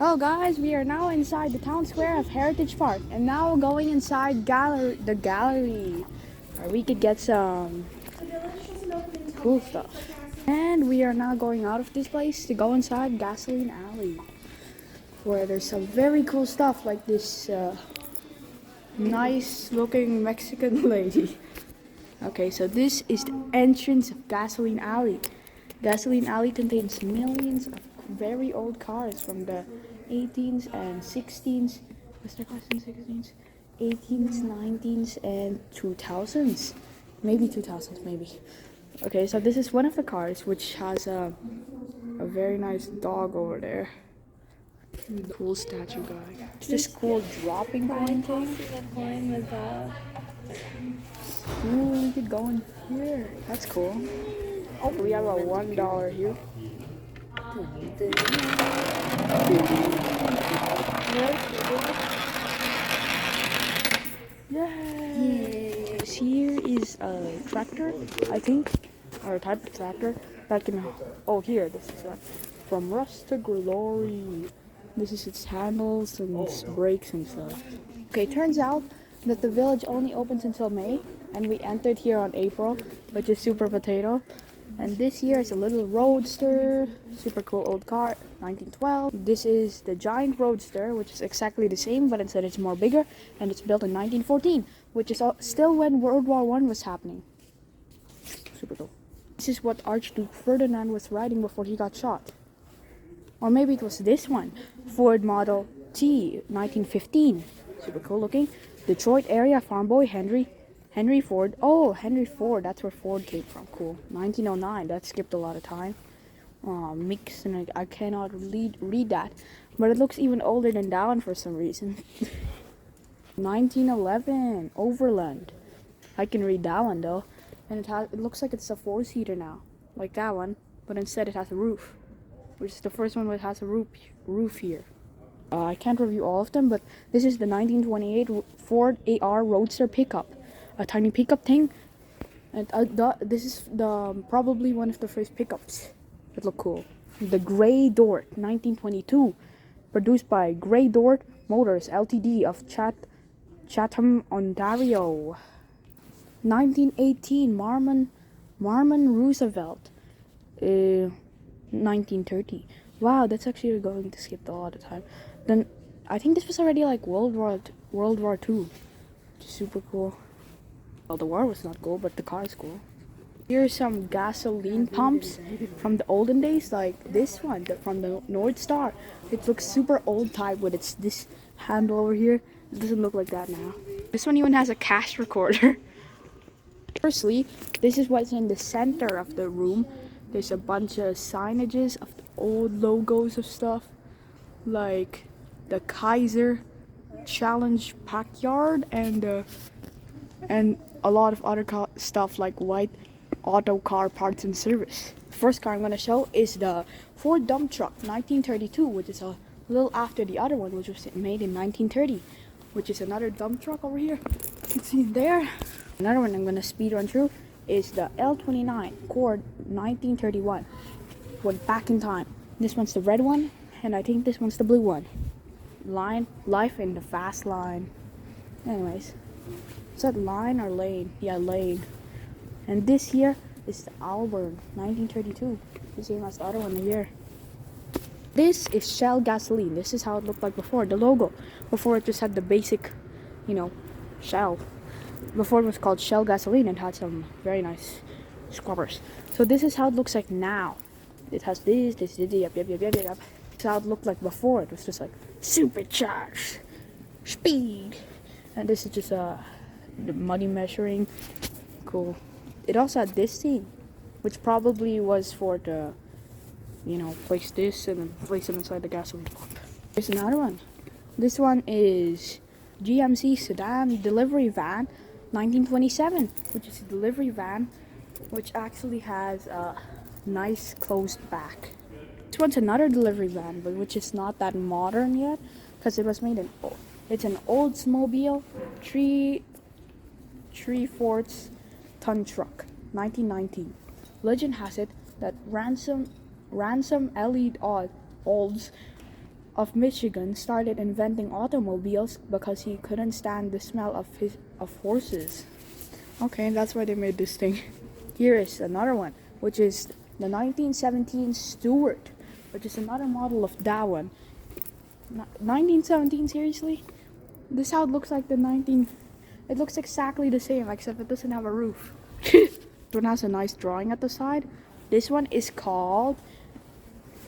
Well, guys, we are now inside the town square of Heritage Park, and now going inside the gallery, where we could get some cool stuff. And we are now going out of this place to go inside Gasoline Alley, where there's some very cool stuff like this nice-looking Mexican lady. Okay, so this is the entrance of Gasoline Alley. Gasoline Alley contains millions of very old cars from the 18s and 16s, what's their class in 16s? 18s, 19s, and 2000s. Maybe 2000s, maybe. Okay, so this is one of the cars which has a very nice dog over there. Cool statue guy. It's this cool dropping coin thing. Ooh, we could go in here. That's cool. Oh, we have a $1 here. Yes. Here is a tractor, I think, or a type of tractor that can. Oh, here. This is from rust to glory. This is its handles and its brakes and stuff. Okay, turns out that the village only opens until May, and we entered here on April, which is Super Potato. And this here is a little Roadster, super cool old car, 1912. This is the giant Roadster, which is exactly the same, but instead it's more bigger, and it's built in 1914, which is still when World War I was happening. Super cool. This is what Archduke Ferdinand was riding before he got shot. Or maybe it was this one, Ford Model T, 1915. Super cool looking. Detroit area farm boy Henry Ford. Oh, Henry Ford. That's where Ford came from. Cool. 1909. That skipped a lot of time. Mix and I cannot read that, but it looks even older than that one for some reason. 1911. Overland. I can read that one though, and it looks like it's a 4-seater now, like that one, but instead it has a roof, which is the first one that has a roof here. I can't review all of them, but this is the 1928 Ford AR Roadster pickup. A tiny pickup thing, and this is probably one of the first pickups that look cool. The Grey Dort, 1922, produced by Grey Dort Motors Ltd of Chatham, Ontario. 1918 Marmon Roosevelt, 1930. Wow, that's actually going to skip a lot of time. Then I think this was already like World War II, which is super cool. Well, the war was not cool, but the car is cool. Here are some gasoline pumps from the olden days, like this one from the North Star. It looks super old type with this handle over here. It doesn't look like that now. This one even has a cash recorder. Firstly, this is what's in the center of the room. There's a bunch of signages of the old logos of stuff, like the Kaiser Challenge Packyard and a lot of other stuff like White Auto Car Parts and Service. The first car I'm going to show is the Ford dump truck 1932, which is a little after the other one, which was made in 1930, which is another dump truck over here. You can see it there. Another one I'm going to speed run through is the L29 Cord 1931. Went back in time. This one's the red one, and I think this one's the blue one. Life in the fast line. Anyways. Is that line or lane? Yeah, lane. And this here is the Auburn 1932. The same as the other one here. This is Shell gasoline. This is how it looked like before. The logo. Before it just had the basic, Shell. Before it was called Shell gasoline and had some very nice scrubbers. So this is how it looks like now. It has this, yep. This is how it looked like before. It was just like supercharged speed. And this is just the money measuring. Cool. It also had this thing, which probably was for the, place this and then place it inside the gasoline pump. There's another one. This one is GMC sedan delivery van 1927, which is a delivery van which actually has a nice closed back. This one's another delivery van, but which is not that modern yet, because it was made in it's an Oldsmobile 3/4 ton truck, 1919. Legend has it that ransom Elliot Olds of Michigan started inventing automobiles because he couldn't stand the smell of horses. Okay, that's why they made this thing. Here is another one, which is the 1917 Stuart, which is another model of that one. 1917, seriously? This how it looks like the 19... It looks exactly the same, except it doesn't have a roof. This one has a nice drawing at the side. This one is called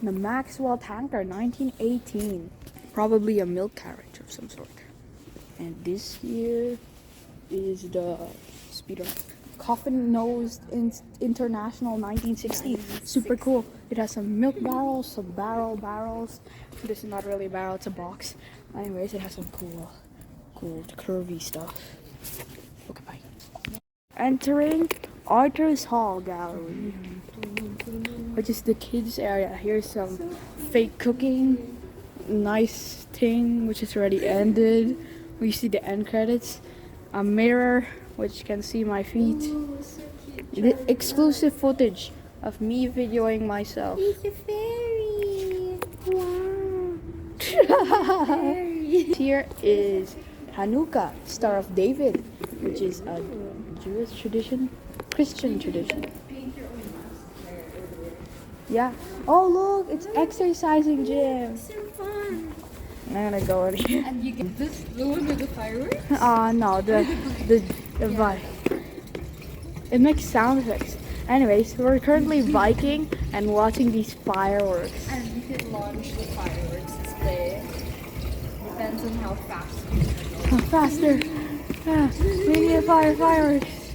the Maxwell Tanker, 1918. Probably a milk carriage of some sort. And this here is the speeder. Coffin-nosed International, 1960. Super cool. It has some milk barrels, some barrels. This is not really a barrel, it's a box. Anyways, it has some cool curvy stuff. Okay, bye. Entering Arthur's Hall Gallery, which is the kids area. Here's some fake cooking, nice thing which is already ended. We see the end credits. A mirror which can see my feet. The exclusive footage of me videoing myself. He's a fairy. Wow. Here is Hanukkah, Star of David, which is a Jewish tradition, Christian tradition. Yeah. Oh look, it's exercising gym. So fun. I'm gonna go in here. And you get this the one with the fireworks? No, the bike. It makes sound effects. Anyways, we're currently biking and watching these fireworks. And you can launch the fireworks display. Depends on how fast you can go. Faster. Yeah, we need to fire fireworks.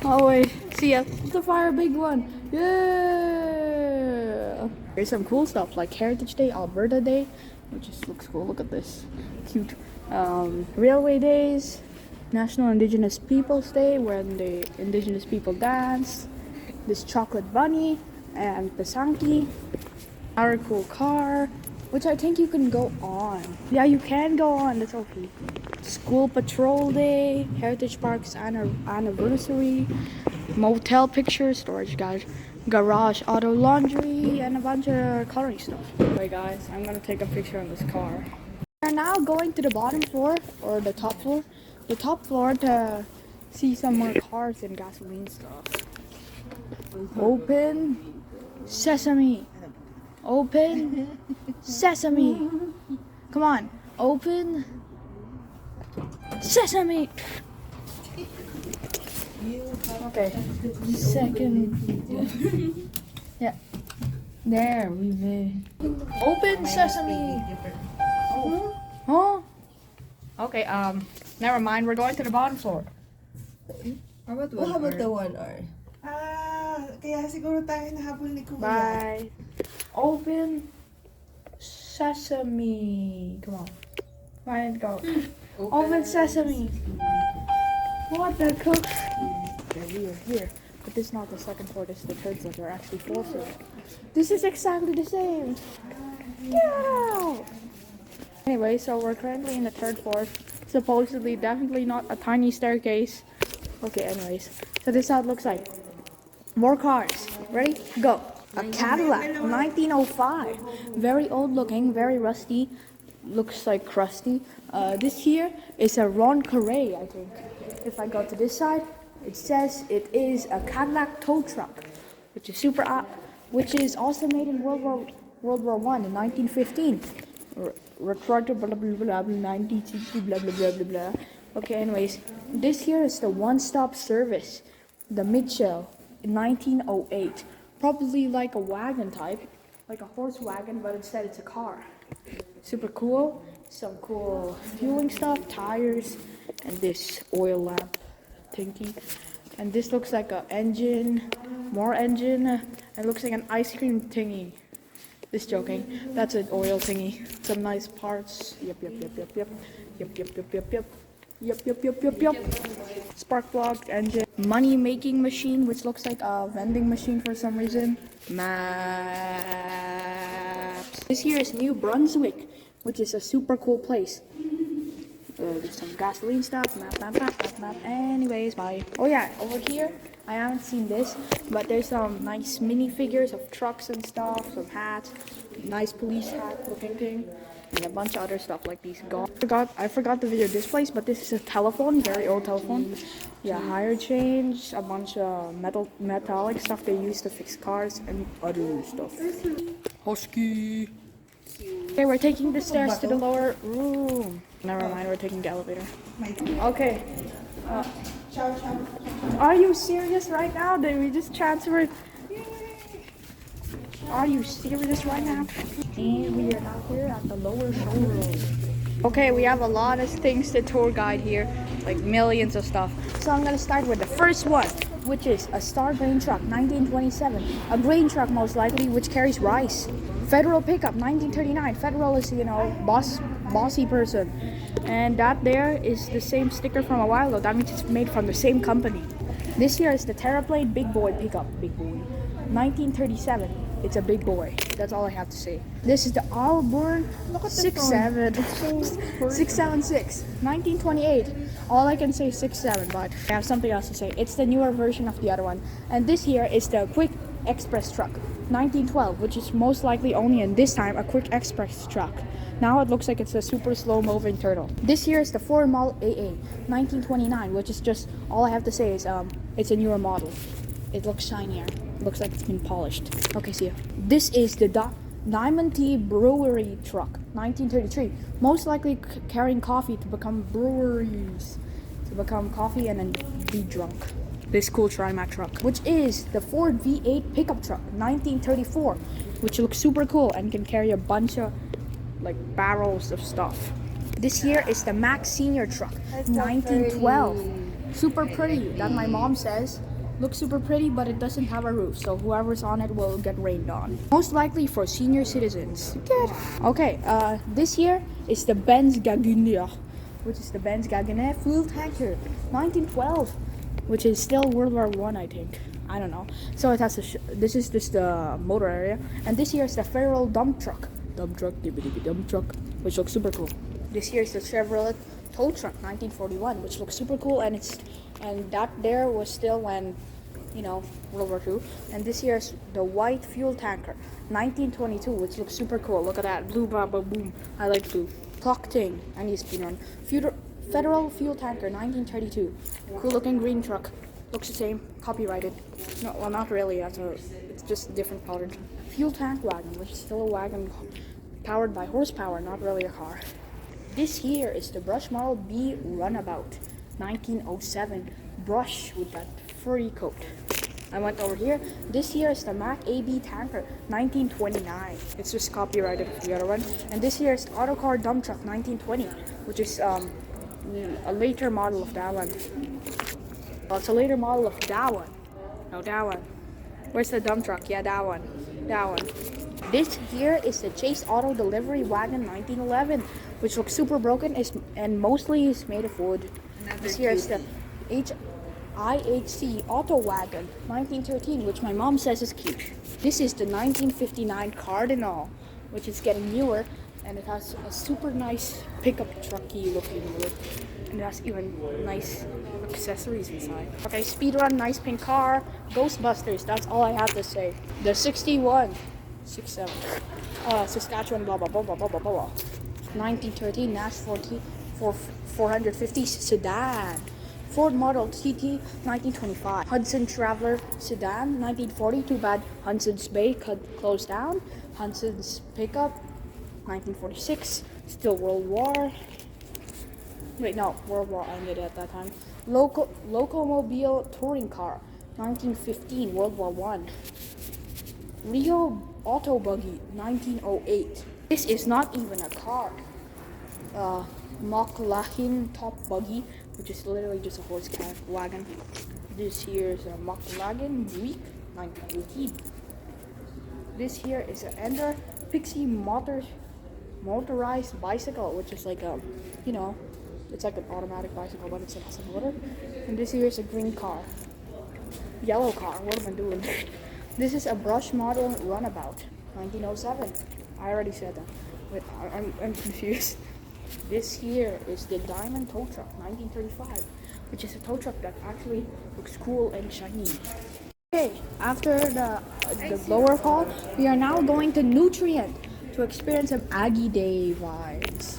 Oh wait, see ya. It's a fire big one. Yeah. There's some cool stuff like Heritage Day, Alberta Day, which just looks cool. Look at this, cute. Railway Days, National Indigenous Peoples Day, when the Indigenous people dance. This chocolate bunny and Pasanki. Our cool car, which I think you can go on. Yeah, you can go on. That's okay. School Patrol Day, Heritage Park's anniversary, motel pictures, storage garage, auto laundry, and a bunch of coloring stuff. Okay guys, I'm gonna take a picture on this car. We're now going to the bottom floor, or the top floor. The top floor to see some more cars and gasoline stuff. Open sesame. Open sesame. Come on, open sesame. Okay, second. Yeah, there we go. Open sesame. Huh? Okay, never mind. We're going to the bottom floor. How about How about the 1R? Kaya siguro tayo nahabol ni Kuya. Bye. Open sesame. Come on. Find it, go. Open sesame. What the cook? Okay, we are here. But this is not the second floor, this is the third floor. There are actually 4 floors. This is exactly the same. Yeah. Anyway, so we're currently in the 3rd floor. Supposedly, definitely not a tiny staircase. Okay, anyways. So this is how it looks like. More cars. Ready? Go. A Cadillac, 1905. Very old looking, very rusty. Looks like crusty. This here is a Ron Carré, I think. If I go to this side, it says it is a Cadillac tow truck, which is super up, which is also made in World War I in 1915. Retractor blah blah blah blah 1960 blah blah blah blah blah. Okay, anyways, this here is the one-stop service, the Mitchell, in 1908. Probably like a wagon type, like a horse wagon, but instead it's a car. Super cool. Some cool fueling stuff, tires, and this oil lamp thingy. And this looks like an engine, more engine. It looks like an ice cream thingy. This joking. That's an oil thingy. Some nice parts. Yep. Spark plug engine. Money making machine, which looks like a vending machine for some reason. Maps. This here is New Brunswick, which is a super cool place. There's some gasoline stuff. Map. Anyways, bye. Oh yeah, over here I haven't seen this, but there's some nice minifigures of trucks and stuff, some hats, nice police hat looking thing, and a bunch of other stuff like these. I forgot the video displays, but this is a telephone, very old telephone. Yeah, higher change, a bunch of metallic stuff they use to fix cars and other stuff. Husky. Okay, we're taking the stairs to the lower room. Never mind, we're taking the elevator. Okay. Ciao, ciao. Are you serious right now? Did we just transferred? Are you serious right now? And we are now here at the lower showroom. Okay, we have a lot of things to tour guide here, like millions of stuff. So I'm gonna start with the first one, which is a Star grain truck, 1927. A grain truck most likely, which carries rice. Federal pickup, 1939. Federal is, you know, bossy person. And that there is the same sticker from a while ago. That means it's made from the same company. This here is the Terraplane Big Boy pickup. Big Boy. 1937. It's a big boy. That's all I have to say. This is the Auburn 676. 1928. All I can say is 67, but I have something else to say. It's the newer version of the other one. And this here is the Quick Express truck. 1912, which is most likely only in this time a Quick Express truck. Now it looks like it's a super slow moving turtle. This here is the Ford Model AA, 1929, which is just, all I have to say is it's a newer model. It looks shinier. Looks like it's been polished. Okay, see ya. This is the Diamond Tea Brewery truck, 1933. Most likely carrying coffee to become breweries. To become coffee and then be drunk. This cool Trimac truck, which is the Ford V8 pickup truck, 1934, which looks super cool and can carry a bunch of like barrels of stuff. This here is the Mack Senior truck, 1912. Super pretty, that my mom says. Looks super pretty, but it doesn't have a roof, so whoever's on it will get rained on. Most likely for senior citizens. Good. Okay, this here is the Benz Gaggenau, which is the Benz Gaggenau fuel tanker, 1912, which is still World War I, I think. I don't know. So it has this is just the motor area, and this here is the Federal dump truck, which looks super cool. This here is the Chevrolet tow truck, 1941, which looks super cool, and that there was still when, you know, World War II. And this here is the white fuel tanker, 1922, which looks super cool. Look at that, blue, baba, boom. I like blue. Clock thing, I need speed run. Federal fuel tanker, 1932. Cool looking green truck. Looks the same, copyrighted. No, well, not really. It's just a different pattern. Fuel tank wagon, which is still a wagon powered by horsepower, not really a car. This here is the Brush Model B Runabout, 1907. Brush with that furry coat. I went over here. This here is the Mack AB Tanker, 1929. It's just copyrighted with the other one. And this here is the Autocar Dump Truck, 1920, which is a later model of that one. Well, it's a later model of that one. No, that one. Where's the dump truck? Yeah, that one. That one. This here is the Chase Auto Delivery Wagon, 1911, which looks super broken and mostly is made of wood. This here is the IHC Auto Wagon, 1913, which my mom says is cute. This is the 1959 Cardinal, which is getting newer, and it has a super nice pickup trucky looking look, and it has even nice accessories inside. Okay, speedrun, nice pink car, Ghostbusters, that's all I have to say. The 67, Saskatchewan, blah blah blah blah blah blah blah. 1913 Nash 450 sedan. Ford Model TT, 1925. Hudson Traveler sedan, 1940. Too bad Hudson's Bay closed down. Hudson's pickup, 1946. Still World War. Wait, no, World War ended at that time. Locomobile touring car, 1915. World War I. Rio Auto Buggy, 1908. This is not even a car. Moclahin Top Buggy, which is literally just a horse wagon. This here is a Moclahin Buick, 1918. This here is an Ender Pixie motorized bicycle, which is like a, you know, it's like an automatic bicycle, but it has a motor. And this here is a green car. Yellow car, what am I doing? This is a Brush Model Runabout, 1907. I already said that. Wait, I'm confused. This here is the Diamond Tow Truck, 1935. which is a tow truck that actually looks cool and shiny. Okay, after the lower hall, we are now going to Nutrient to experience some Aggie Day vibes.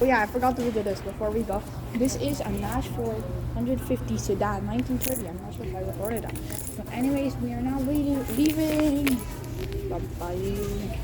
Oh yeah, I forgot to do this before we go. This is a Nash 450 sedan, 1930. I'm not sure if I recorded that. But anyways, we are now leaving. Bye bye.